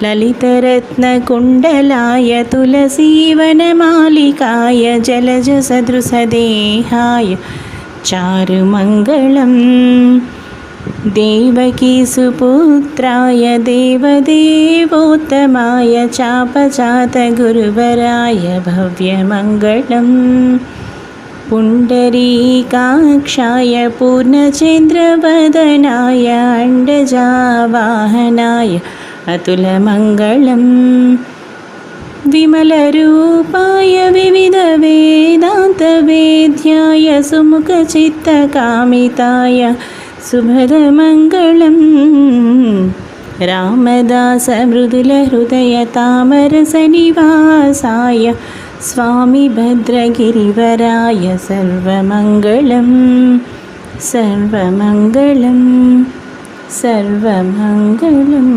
ललितरत्नकुण्डलाय तुलसीवनमालिकाय जलजसदृशदेहाय चारुमङ्गलम् देवकीसुपुत्राय देवदेवोत्तमाय चापजातगुरुवराय भव्यमङ्गलम् पुण्डरीकाक्षाय पूर्णचन्द्रवदनाय अण्डजावाहनाय अतुलमङ्गलम् विमलरूपाय विविधवेदान्तवेद्याय सुमुखचित्तकामिताय शुभदमङ्गलम् रामदासमृदुलहृदयतामरसनिवासाय स्वामी भद्रगिरिवराय सर्वमङ्गलम् सर्वमङ्गलम् सर्वमङ्गलम्।